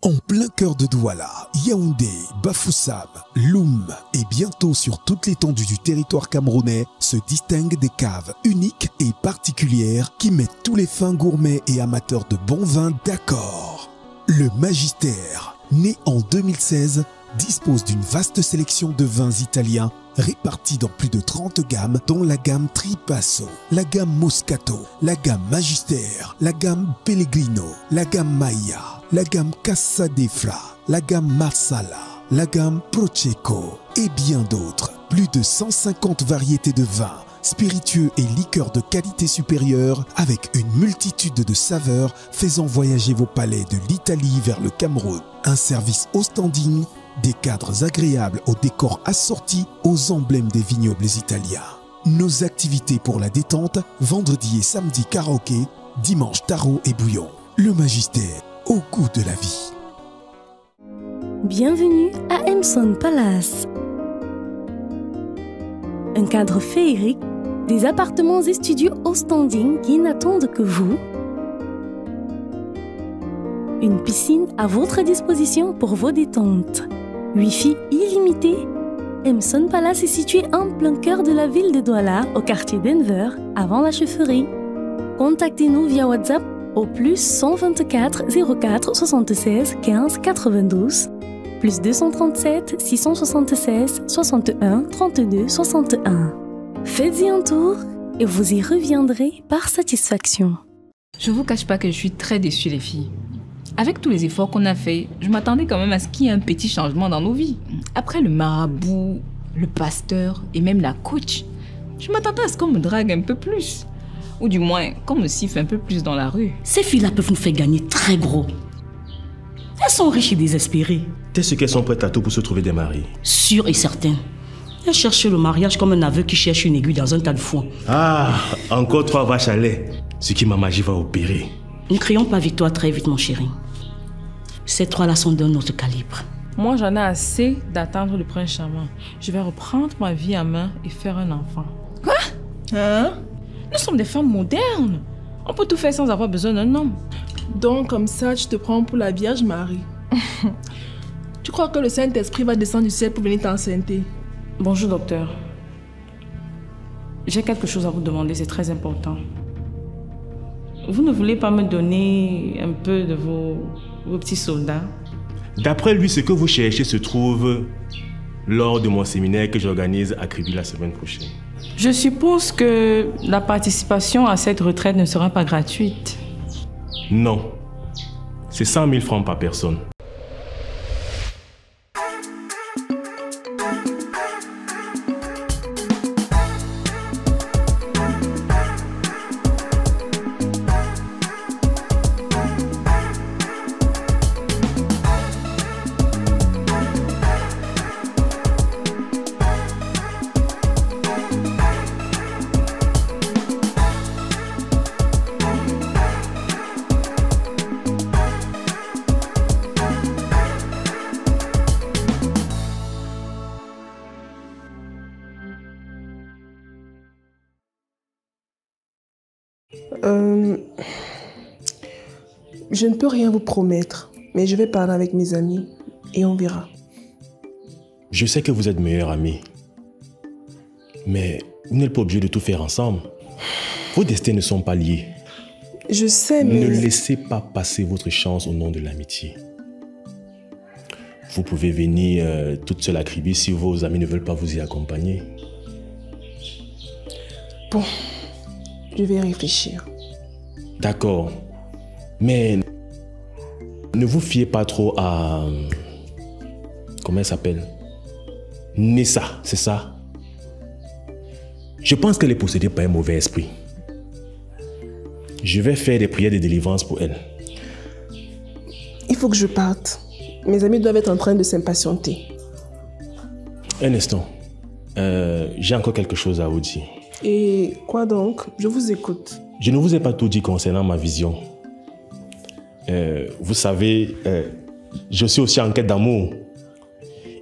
En plein cœur de Douala, Yaoundé, Bafoussam, Loum et bientôt sur toute l'étendue du territoire camerounais se distinguent des caves uniques et particulières qui mettent tous les fins gourmets et amateurs de bons vins d'accord. Le Magistère, né en 2016, dispose d'une vaste sélection de vins italiens répartis dans plus de 30 gammes, dont la gamme Tripasso, la gamme Moscato, la gamme Magistère, la gamme Pellegrino, la gamme Maya, la gamme Casa de Fra, la gamme Marsala, la gamme Prosecco et bien d'autres. Plus de 150 variétés de vins, spiritueux et liqueurs de qualité supérieure avec une multitude de saveurs faisant voyager vos palais de l'Italie vers le Cameroun. Un service au standing, des cadres agréables au décor assorti aux emblèmes des vignobles italiens. Nos activités pour la détente, vendredi et samedi karaoké, dimanche tarot et bouillon. Le Magistère, au goût de la vie. Bienvenue à Emson Palace. Un cadre féerique, des appartements et studios au standing qui n'attendent que vous. Une piscine à votre disposition pour vos détentes. Wi-Fi illimité. Emson Palace est situé en plein cœur de la ville de Douala, au quartier Denver, avant la chefferie. Contactez-nous via WhatsApp au plus 124 04 76 15 92, plus 237 676 61 32 61. Faites-y un tour et vous y reviendrez par satisfaction. Je vous cache pas que je suis très déçue, les filles. Avec tous les efforts qu'on a faits, je m'attendais quand même à ce qu'il y ait un petit changement dans nos vies. Après le marabout, le pasteur et même la coach, je m'attendais à ce qu'on me drague un peu plus. Ou du moins, qu'on me siffle un peu plus dans la rue. Ces filles-là peuvent nous faire gagner très gros. Elles sont riches et désespérées. Est-ce qu'elles sont prêtes à tout pour se trouver des maris? Sûr et certain. Elles cherchent le mariage comme un aveu qui cherche une aiguille dans un tas de foin. Ah, encore 3 vaches à lait. Ce qui ma magie va opérer. Ne crions pas victoire très vite, mon chéri. Ces 3-là sont d'un autre calibre. Moi, j'en ai assez d'attendre le prince charmant. Je vais reprendre ma vie en main et faire un enfant. Quoi? Hein? Nous sommes des femmes modernes. On peut tout faire sans avoir besoin d'un homme. Donc, comme ça, tu te prends pour la Vierge Marie. Tu crois que le Saint-Esprit va descendre du ciel pour venir t'enceinte? Bonjour, docteur. J'ai quelque chose à vous demander, c'est très important. Vous ne voulez pas me donner un peu de vos petits soldats? D'après lui, ce que vous cherchez se trouve lors de mon séminaire que j'organise à Kribi la semaine prochaine. Je suppose que la participation à cette retraite ne sera pas gratuite. Non. C'est 100 000 francs par personne. Je ne peux rien vous promettre, mais je vais parler avec mes amis et on verra. Je sais que vous êtes meilleurs amis. Mais vous n'êtes pas obligés de tout faire ensemble. Vos destins ne sont pas liés. Je sais, mais... Ne laissez pas passer votre chance au nom de l'amitié. Vous pouvez venir toute seule à Kribi si vos amis ne veulent pas vous y accompagner. Bon, je vais réfléchir. D'accord. Mais ne vous fiez pas trop à... Comment elle s'appelle? Nessa, c'est ça? Je pense qu'elle est possédée par un mauvais esprit. Je vais faire des prières de délivrance pour elle. Il faut que je parte. Mes amis doivent être en train de s'impatienter. Un instant. J'ai encore quelque chose à vous dire. Et quoi donc? Je vous écoute. Je ne vous ai pas tout dit concernant ma vision. Vous savez, je suis aussi en quête d'amour.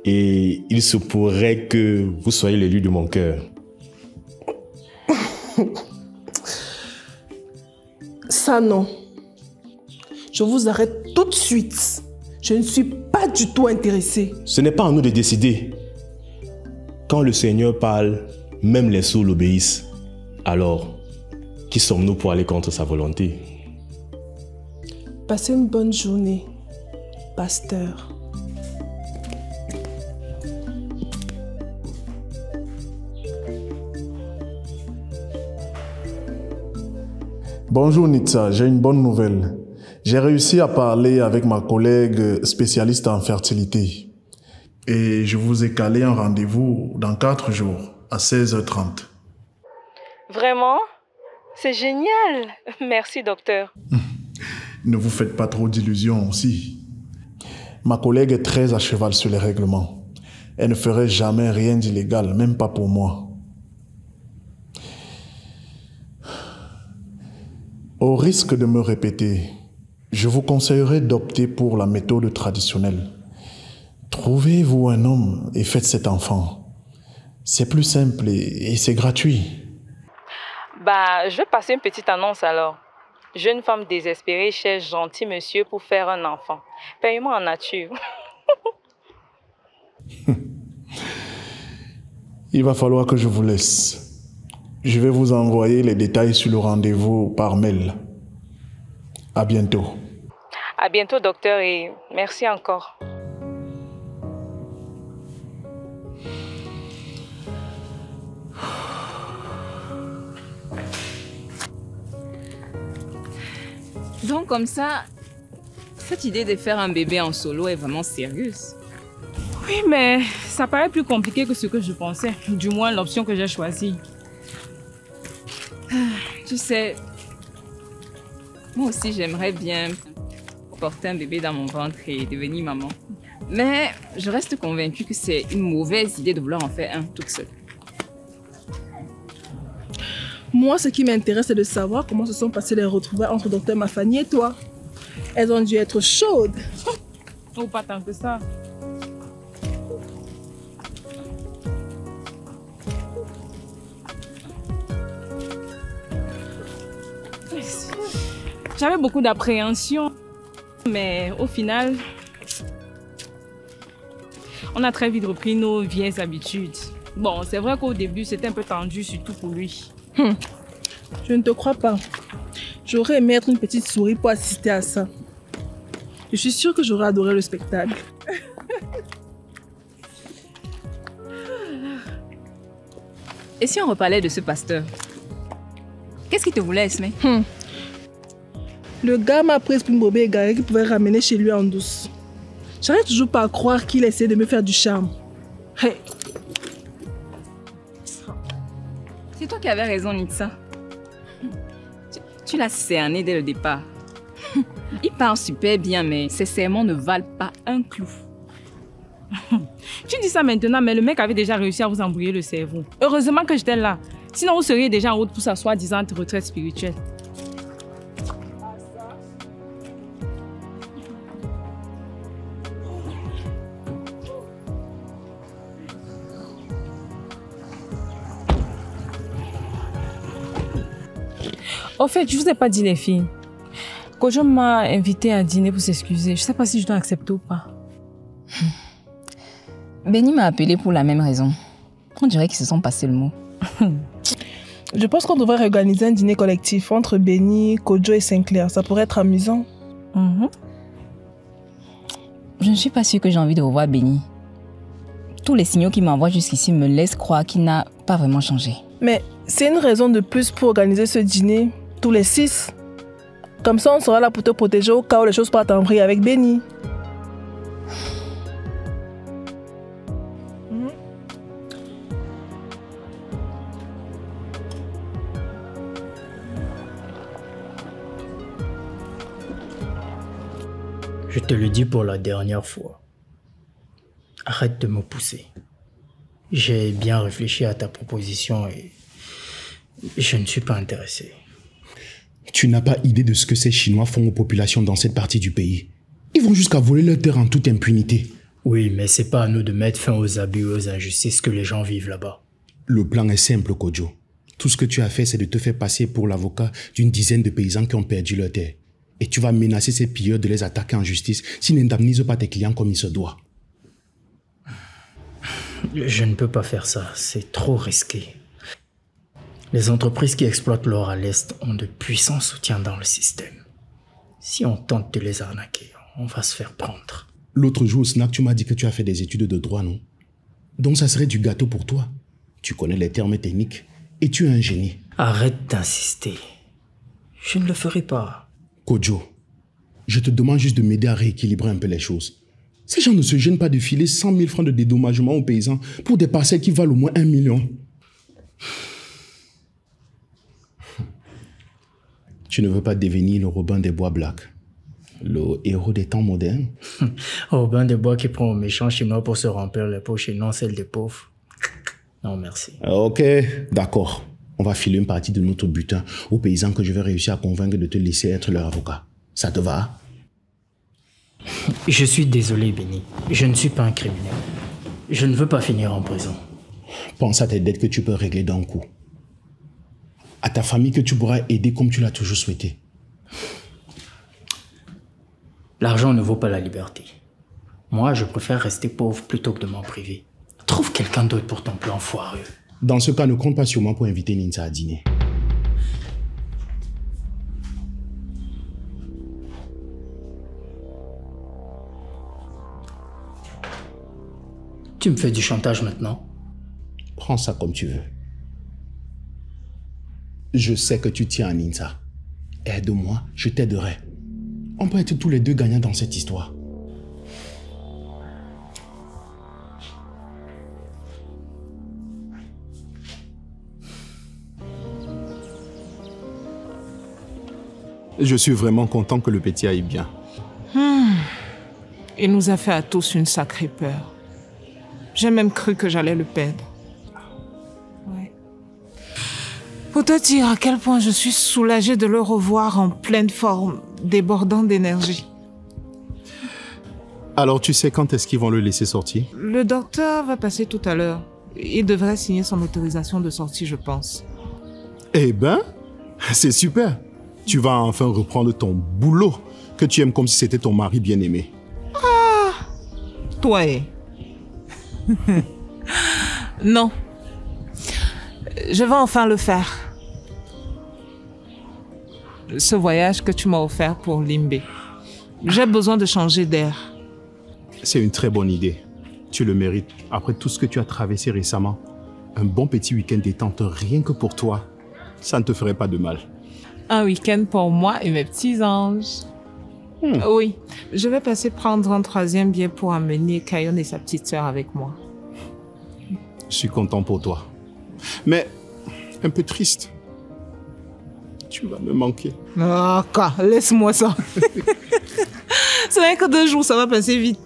Et il se pourrait que vous soyez l'élu de mon cœur. Ça, non. Je vous arrête tout de suite. Je ne suis pas du tout intéressée. Ce n'est pas à nous de décider. Quand le Seigneur parle, même les sourds l'obéissent. Alors, qui sommes-nous pour aller contre sa volonté? Passez une bonne journée, pasteur. Bonjour Nitsa, j'ai une bonne nouvelle. J'ai réussi à parler avec ma collègue spécialiste en fertilité. Et je vous ai calé un rendez-vous dans 4 jours, à 16h30. Vraiment? C'est génial! Merci, docteur. Ne vous faites pas trop d'illusions aussi. Ma collègue est très à cheval sur les règlements. Elle ne ferait jamais rien d'illégal, même pas pour moi. Au risque de me répéter, je vous conseillerais d'opter pour la méthode traditionnelle. Trouvez-vous un homme et faites cet enfant. C'est plus simple et c'est gratuit. Je vais passer une petite annonce alors. Jeune femme désespérée cherche gentil monsieur pour faire un enfant. Paye-moi en nature. Il va falloir que je vous laisse. Je vais vous envoyer les détails sur le rendez-vous par mail. À bientôt. À bientôt, docteur, et merci encore. Donc comme ça, cette idée de faire un bébé en solo est vraiment sérieuse. Oui, mais ça paraît plus compliqué que ce que je pensais. Du moins, l'option que j'ai choisie. Tu sais, moi aussi j'aimerais bien porter un bébé dans mon ventre et devenir maman. Mais je reste convaincue que c'est une mauvaise idée de vouloir en faire un toute seule. Moi, ce qui m'intéresse, c'est de savoir comment se sont passées les retrouvailles entre Dr Mafani et toi. Elles ont dû être chaudes. Oh, pas tant que ça. J'avais beaucoup d'appréhension, mais au final, on a très vite repris nos vieilles habitudes. Bon, c'est vrai qu'au début, c'était un peu tendu, surtout pour lui. Je ne te crois pas. J'aurais aimé être une petite souris pour assister à ça. Je suis sûre que j'aurais adoré le spectacle. Et si on reparlait de ce pasteur? Qu'est-ce qu'il te voulait, Esme? Le gars m'a prise pour une brebis égarée qu'il pouvait ramener chez lui en douce. J'arrive toujours pas à croire qu'il essaie de me faire du charme. Hey. C'est toi qui avais raison, Nitsa. Tu l'as cerné dès le départ. Il parle super bien, mais ses serments ne valent pas un clou. Tu dis ça maintenant, mais le mec avait déjà réussi à vous embrouiller le cerveau. Heureusement que j'étais là. Sinon, vous seriez déjà en route pour sa soi-disant retraite spirituelle. Au fait, je vous ai pas dit les filles. Kojo m'a invité à dîner pour s'excuser. Je sais pas si je dois accepter ou pas. Benny m'a appelé pour la même raison. On dirait qu'ils se sont passés le mot. Je pense qu'on devrait organiser un dîner collectif entre Benny, Kojo et Sinclair. Ça pourrait être amusant. Je ne suis pas sûre que j'ai envie de revoir Benny. Tous les signaux qu'il m'envoie jusqu'ici me laissent croire qu'il n'a pas vraiment changé. Mais c'est une raison de plus pour organiser ce dîner, tous les 6. Comme ça, on sera là pour te protéger au cas où les choses partent en vrille avec Benny. Je te le dis pour la dernière fois. Arrête de me pousser. J'ai bien réfléchi à ta proposition et je ne suis pas intéressé. Tu n'as pas idée de ce que ces Chinois font aux populations dans cette partie du pays. Ils vont jusqu'à voler leur terre en toute impunité. Oui, mais c'est pas à nous de mettre fin aux abus et aux injustices que les gens vivent là-bas. Le plan est simple, Kojo. Tout ce que tu as fait, c'est de te faire passer pour l'avocat d'une dizaine de paysans qui ont perdu leur terre. Et tu vas menacer ces pilleurs de les attaquer en justice s'ils n'indemnisent pas tes clients comme il se doit. Je ne peux pas faire ça, c'est trop risqué. Les entreprises qui exploitent l'or à l'Est ont de puissants soutiens dans le système. Si on tente de les arnaquer, on va se faire prendre. L'autre jour au snack, tu m'as dit que tu as fait des études de droit, non? Donc ça serait du gâteau pour toi. Tu connais les termes techniques et tu es un génie. Arrête d'insister. Je ne le ferai pas. Kojo, je te demande juste de m'aider à rééquilibrer un peu les choses. Ces gens ne se gênent pas de filer 100 000 francs de dédommagement aux paysans pour des parcelles qui valent au moins 1 million. Tu ne veux pas devenir le Robin des Bois Black, le héros des temps modernes? Robin des Bois qui prend aux méchants chinois pour se remplir les poches et non celles des pauvres. Non, merci. Ok, d'accord. On va filer une partie de notre butin aux paysans que je vais réussir à convaincre de te laisser être leur avocat. Ça te va? Je suis désolé, Benny. Je ne suis pas un criminel. Je ne veux pas finir en prison. Pense à tes dettes que tu peux régler d'un coup. À ta famille que tu pourras aider comme tu l'as toujours souhaité. L'argent ne vaut pas la liberté. Moi, je préfère rester pauvre plutôt que de m'en priver. Trouve quelqu'un d'autre pour ton plan foireux. Dans ce cas, ne compte pas sur moi pour inviter Ninsa à dîner. Tu me fais du chantage maintenant? Prends ça comme tu veux. Je sais que tu tiens à Ninsa. Aide-moi, je t'aiderai. On peut être tous les deux gagnants dans cette histoire. Je suis vraiment content que le petit aille bien. Il nous a fait à tous une sacrée peur. J'ai même cru que j'allais le perdre. Ouais. Pour te dire à quel point je suis soulagée de le revoir en pleine forme, débordant d'énergie. Alors tu sais quand est-ce qu'ils vont le laisser sortir? Le docteur va passer tout à l'heure. Il devrait signer son autorisation de sortie, je pense. Eh ben, c'est super. Tu vas enfin reprendre ton boulot que tu aimes comme si c'était ton mari bien-aimé. Ah, toi. Non. Je vais enfin le faire. Ce voyage que tu m'as offert pour Limbe. J'ai besoin de changer d'air. C'est une très bonne idée. Tu le mérites. Après tout ce que tu as traversé récemment, un bon petit week-end détente rien que pour toi, ça ne te ferait pas de mal. Un week-end pour moi et mes petits anges. Oui, je vais passer prendre un 3e billet pour amener Kayon et sa petite sœur avec moi. Je suis content pour toi. Mais un peu triste. Tu vas me manquer. Ah, quoi, laisse-moi ça. C'est rien que 2 jours, ça va passer vite.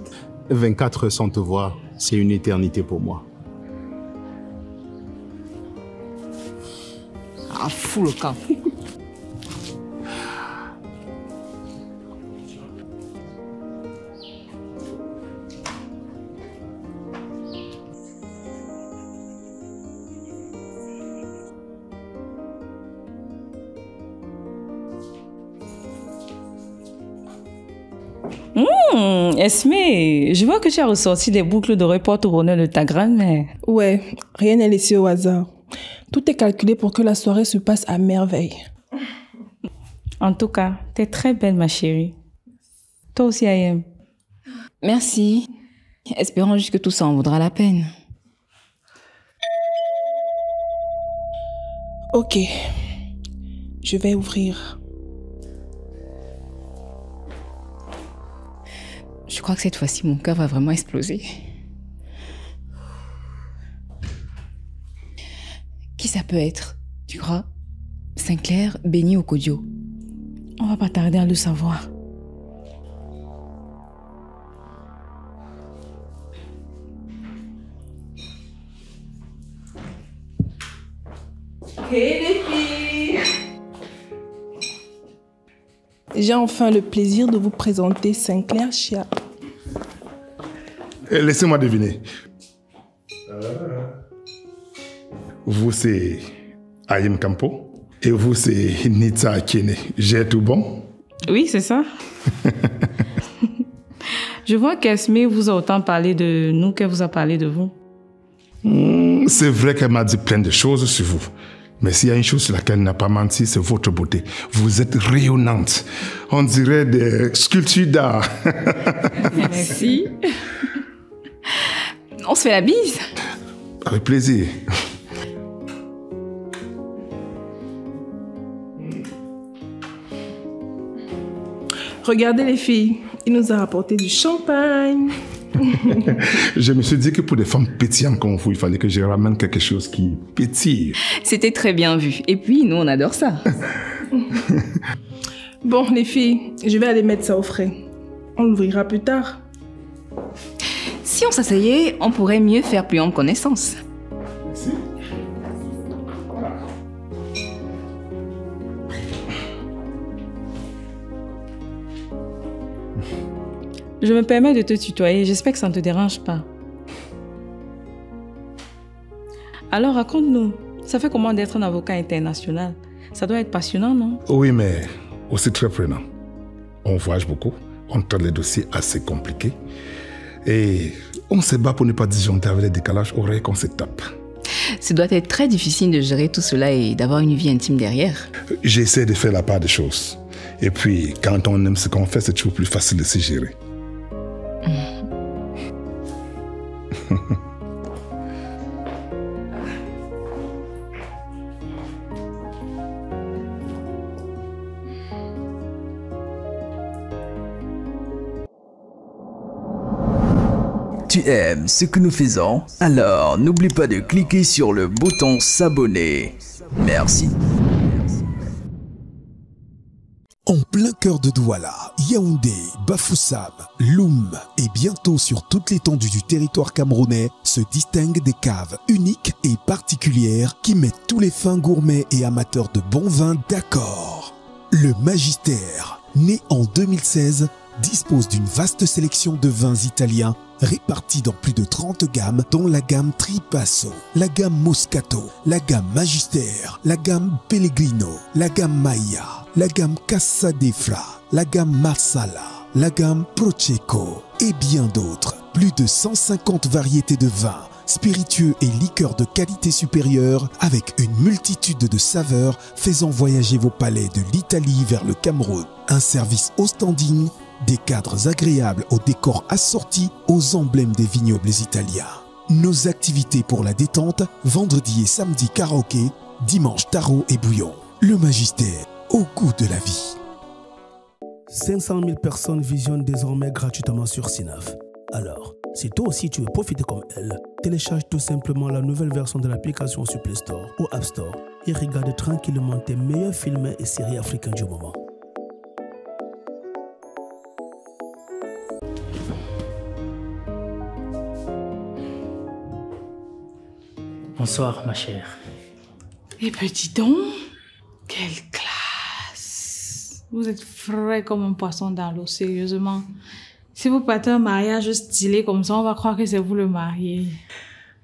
24 heures sans te voir, c'est une éternité pour moi. Ah, fou le camp. Esmé, je vois que tu as ressorti les boucles de report au bonheur de ta grand-mère. Ouais, rien n'est laissé au hasard. Tout est calculé pour que la soirée se passe à merveille. En tout cas, t'es très belle, ma chérie. Toi aussi, Ayem. Merci. Espérons juste que tout ça en vaudra la peine. Ok, je vais ouvrir. Je crois que cette fois-ci, mon cœur va vraiment exploser. Qui ça peut être, tu crois? Sinclair, Benny ou Kodjo? On va pas tarder à le savoir. Hey les filles! J'ai enfin le plaisir de vous présenter Sinclair Chia. Laissez-moi deviner. Vous, c'est Ayem Campo. Et vous, c'est Nitsa Akene. J'ai tout bon? Oui, c'est ça. Je vois qu'Esmé vous a autant parlé de nous qu'elle vous a parlé de vous. C'est vrai qu'elle m'a dit plein de choses sur vous. Mais s'il y a une chose sur laquelle elle n'a pas menti, c'est votre beauté. Vous êtes rayonnante. On dirait des sculptures d'art. Merci. On se fait la bise. Avec plaisir. Regardez les filles, il nous a rapporté du champagne. Je me suis dit que pour des femmes pétillantes comme vous, il fallait que je ramène quelque chose qui pétille. C'était très bien vu. Et puis, nous, on adore ça. Bon, les filles, je vais aller mettre ça au frais. On l'ouvrira plus tard. Si on s'asseyait, on pourrait mieux faire plus ample connaissance. Merci. Je me permets de te tutoyer, j'espère que ça ne te dérange pas. Alors raconte-nous, ça fait comment d'être un avocat international? Ça doit être passionnant, non? Oui, mais aussi très prenant. On voyage beaucoup, on traite les dossiers assez compliqués et on se bat pour ne pas disjoncter avec les décalages horaires qu'on se tape. Ça doit être très difficile de gérer tout cela et d'avoir une vie intime derrière. J'essaie de faire la part des choses. Et puis, quand on aime ce qu'on fait, c'est toujours plus facile de se gérer. Tu aimes ce que nous faisons? Alors n'oublie pas de cliquer sur le bouton s'abonner. Merci. En plein cœur de Douala, Yaoundé, Bafoussam, Loum et bientôt sur toute l'étendue du territoire camerounais se distinguent des caves uniques et particulières qui mettent tous les fins gourmets et amateurs de bon vin d'accord. Le Magistère, né en 2016, dispose d'une vaste sélection de vins italiens répartis dans plus de 30 gammes, dont la gamme Tripasso, la gamme Moscato, la gamme Magistère, la gamme Pellegrino, la gamme Maya, la gamme Casadefla, la gamme Marsala, la gamme Prosecco et bien d'autres. Plus de 150 variétés de vins, spiritueux et liqueurs de qualité supérieure avec une multitude de saveurs faisant voyager vos palais de l'Italie vers le Cameroun. Un service au standing, des cadres agréables au décor assorti aux emblèmes des vignobles italiens. Nos activités pour la détente, vendredi et samedi karaoké, dimanche tarot et bouillon. Le Magistère, au goût de la vie. 500 000 personnes visionnent désormais gratuitement sur Synapse. Alors, si toi aussi tu veux profiter comme elle, télécharge tout simplement la nouvelle version de l'application sur Play Store ou App Store et regarde tranquillement tes meilleurs films et séries africains du moment. Bonsoir, ma chère. Et petit don, quelle classe! Vous êtes frais comme un poisson dans l'eau, sérieusement. Si vous partez un mariage stylé comme ça, on va croire que c'est vous le marié.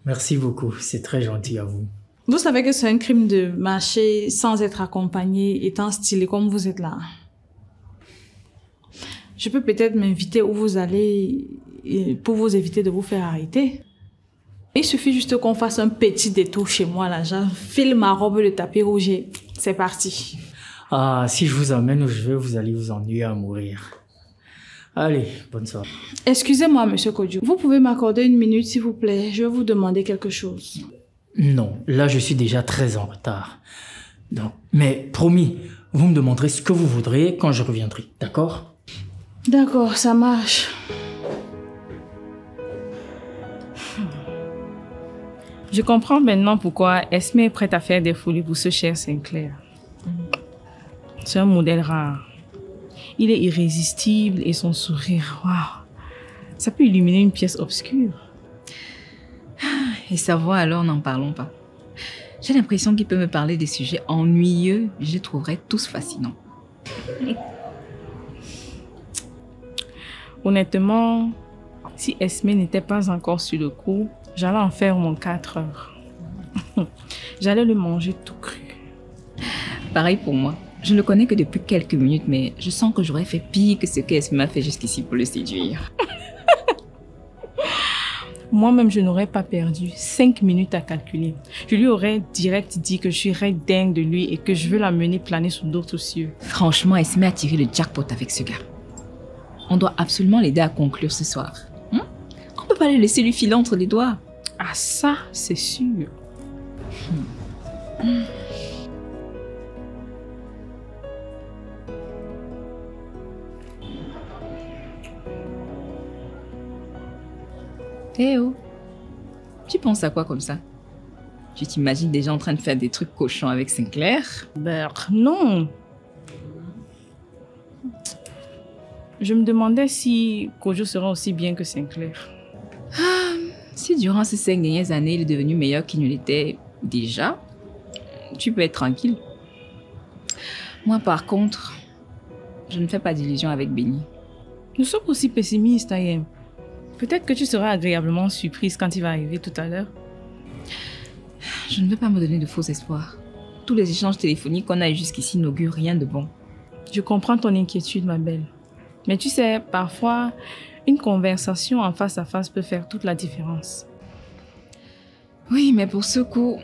Merci beaucoup, c'est très gentil à vous. Vous savez que c'est un crime de marcher sans être accompagné, étant stylé comme vous êtes là. Je peux peut-être m'inviter où vous allez pour vous éviter de vous faire arrêter. Il suffit juste qu'on fasse un petit détour chez moi, là. J'enfile ma robe de tapis rouge et c'est parti. Ah, si je vous amène où je veux, vous allez vous ennuyer à mourir. Allez, bonne soirée. Excusez-moi, monsieur Kodjo. Vous pouvez m'accorder une minute, s'il vous plaît? Je vais vous demander quelque chose. Non, là, je suis déjà très en retard. Donc, mais promis, vous me demanderez ce que vous voudrez quand je reviendrai, d'accord? D'accord, ça marche. Je comprends maintenant pourquoi Esmé est prête à faire des folies pour ce cher Sinclair. C'est un modèle rare. Il est irrésistible et son sourire, waouh, ça peut illuminer une pièce obscure. Et sa voix, alors, n'en parlons pas. J'ai l'impression qu'il peut me parler des sujets ennuyeux, je les trouverais tous fascinants. Honnêtement, si Esmé n'était pas encore sur le coup, j'allais en faire mon 4 heures. J'allais le manger tout cru. Pareil pour moi. Je ne le connais que depuis quelques minutes, mais je sens que j'aurais fait pire que ce qu'Esme m'a fait jusqu'ici pour le séduire. Moi-même, je n'aurais pas perdu 5 minutes à calculer. Je lui aurais direct dit que je suis dingue de lui et que je veux l'amener planer sous d'autres cieux. Franchement, Esme a tiré le jackpot avec ce gars. On doit absolument l'aider à conclure ce soir. On ne peut pas le laisser lui filer entre les doigts. Ah ça, c'est sûr. Théo, tu penses à quoi comme ça? Tu t'imagines déjà en train de faire des trucs cochons avec Sinclair? Ben non. Je me demandais si Kojo serait aussi bien que Sinclair. Si durant ces 5 dernières années, il est devenu meilleur qu'il ne l'était déjà, tu peux être tranquille. Moi, par contre, je ne fais pas d'illusions avec Benny. Nous sommes aussi pessimistes, Ayem. Peut-être que tu seras agréablement surprise quand il va arriver tout à l'heure. Je ne veux pas me donner de faux espoirs. Tous les échanges téléphoniques qu'on a eu jusqu'ici n'augurent rien de bon. Je comprends ton inquiétude, ma belle. Mais tu sais, parfois, une conversation en face à face peut faire toute la différence. Oui, mais pour ce coup,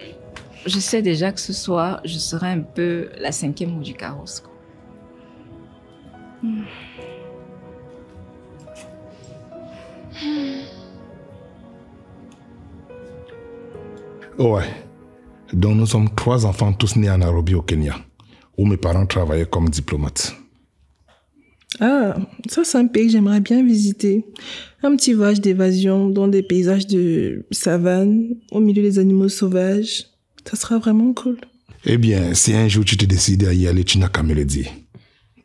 je sais déjà que ce soir, je serai un peu la 5e roue du carrosse. Ouais. Donc nous sommes 3 enfants tous nés à Nairobi au Kenya, où mes parents travaillaient comme diplomates. Ah, ça c'est un pays que j'aimerais bien visiter. Un petit voyage d'évasion dans des paysages de savane, au milieu des animaux sauvages. Ça sera vraiment cool. Eh bien, si un jour tu te décides à y aller, tu n'as qu'à me le dire.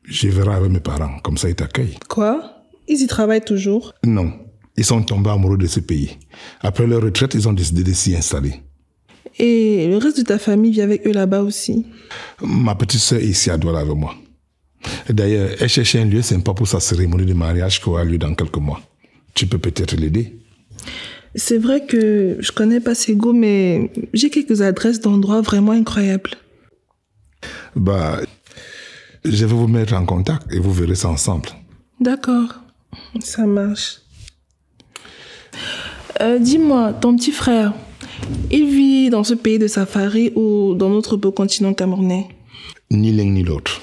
Je verrai avec mes parents, comme ça ils t'accueillent. Quoi? Ils y travaillent toujours? Non, ils sont tombés amoureux de ce pays. Après leur retraite, ils ont décidé de s'y installer. Et le reste de ta famille vit avec eux là-bas aussi? Ma petite sœur est ici à Douala avec moi. D'ailleurs, elle cherche un lieu sympa pour sa cérémonie de mariage qui aura lieu dans quelques mois. Tu peux peut-être l'aider. C'est vrai que je connais pas Sego, mais j'ai quelques adresses d'endroits vraiment incroyables. Bah, je vais vous mettre en contact et vous verrez ça ensemble. D'accord, ça marche. Dis-moi, ton petit frère, il vit dans ce pays de safari ou dans notre beau continent camerounais? Ni l'un ni l'autre.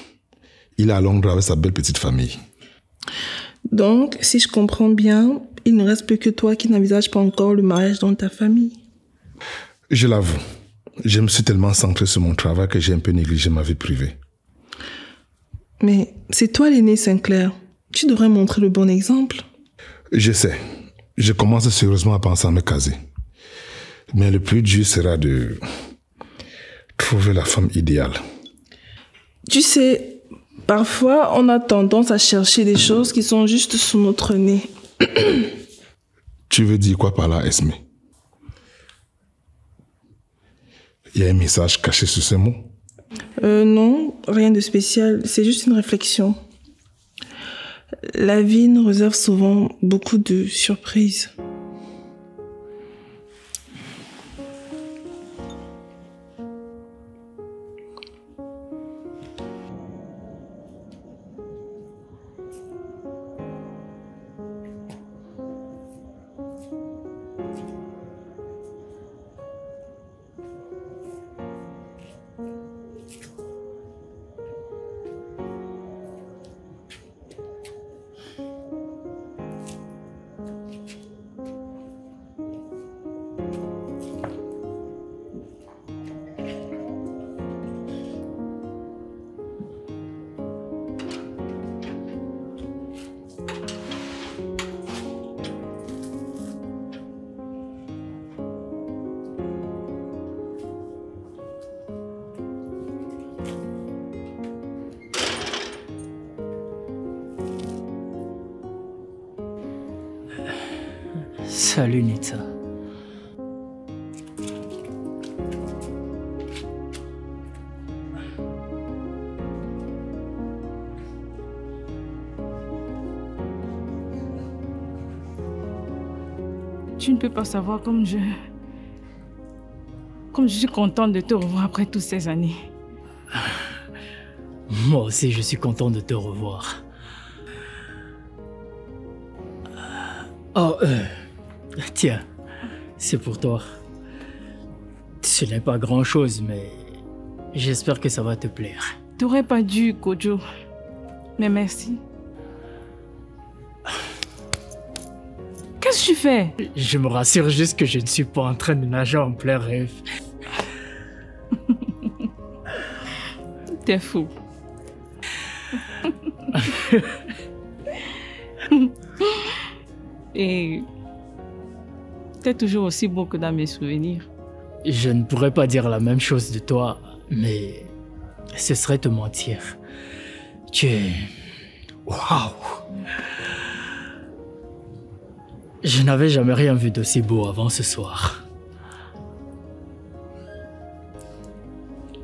Il est à Londres avec sa belle petite famille. Donc, si je comprends bien, il ne reste plus que toi qui n'envisage pas encore le mariage dans ta famille. Je l'avoue, je me suis tellement centré sur mon travail que j'ai un peu négligé ma vie privée. Mais c'est toi l'aîné, Sinclair. Tu devrais montrer le bon exemple. Je sais. Je commence sérieusement à penser à me caser. Mais le plus dur sera de trouver la femme idéale. Tu sais, parfois on a tendance à chercher des choses qui sont juste sous notre nez. Tu veux dire quoi par là, Esme? Il y a un message caché sur ces mots? Non, rien de spécial. C'est juste une réflexion. La vie nous réserve souvent beaucoup de surprises. Salut Nitsa. Tu ne peux pas savoir comme je suis contente de te revoir après toutes ces années. Moi aussi, je suis content de te revoir. Oh, tiens, c'est pour toi. Ce n'est pas grand-chose, mais j'espère que ça va te plaire. T'aurais pas dû, Kojo. Mais merci. Qu'est-ce que tu fais? Je me rassure juste que je ne suis pas en train de nager en plein rêve. T'es fou. Et t'es toujours aussi beau que dans mes souvenirs. Je ne pourrais pas dire la même chose de toi, mais ce serait te mentir. Tu es... Waouh! Je n'avais jamais rien vu d'aussi beau avant ce soir.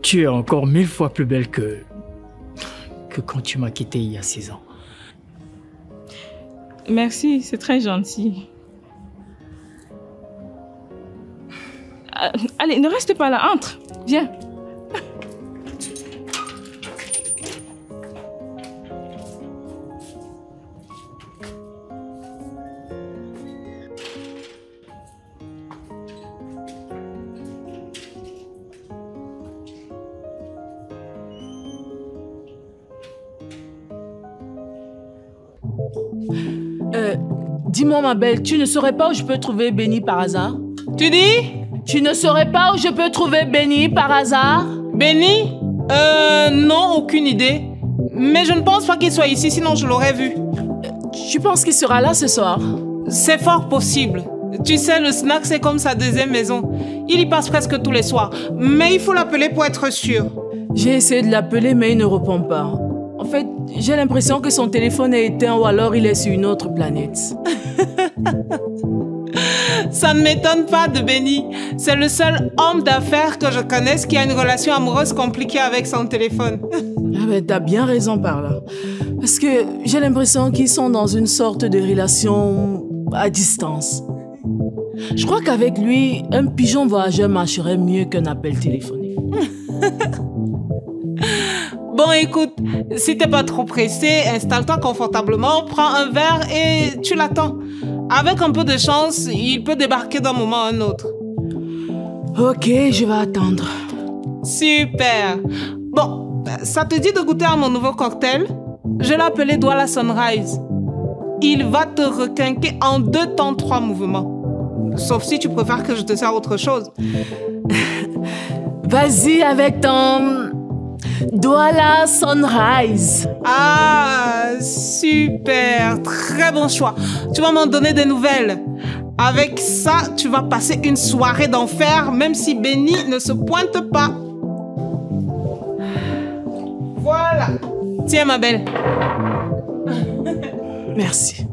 Tu es encore 1000 fois plus belle que quand tu m'as quittée il y a 6 ans. Merci, c'est très gentil. Allez, ne reste pas là, entre, viens. Dis-moi ma belle, tu ne saurais pas où je peux trouver Benny par hasard? Tu dis? Tu ne saurais pas où je peux trouver Benny par hasard? Benny? Non, aucune idée. Mais je ne pense pas qu'il soit ici, sinon je l'aurais vu. Tu penses qu'il sera là ce soir? C'est fort possible. Tu sais, le snack, c'est comme sa deuxième maison. Il y passe presque tous les soirs. Mais il faut l'appeler pour être sûr. J'ai essayé de l'appeler, mais il ne répond pas. En fait, j'ai l'impression que son téléphone est éteint ou alors il est sur une autre planète. Ça ne m'étonne pas de Benny. C'est le seul homme d'affaires que je connaisse qui a une relation amoureuse compliquée avec son téléphone. Ah ben, t'as bien raison par là. Parce que j'ai l'impression qu'ils sont dans une sorte de relation à distance. Je crois qu'avec lui, un pigeon voyageur marcherait mieux qu'un appel téléphonique. Bon, écoute, si t'es pas trop pressé, installe-toi confortablement, prends un verre et tu l'attends. Avec un peu de chance, il peut débarquer d'un moment à un autre. Ok, je vais attendre. Super. Bon, ça te dit de goûter à mon nouveau cocktail? Je l'ai appelé Douala Sunrise. Il va te requinquer en 2 temps 3 mouvements. Sauf si tu préfères que je te sers autre chose. Vas-y avec ton... Douala Sunrise. Ah, super. Très bon choix. Tu vas m'en donner des nouvelles. Avec ça, tu vas passer une soirée d'enfer, même si Benny ne se pointe pas. Voilà. Tiens, ma belle. Merci.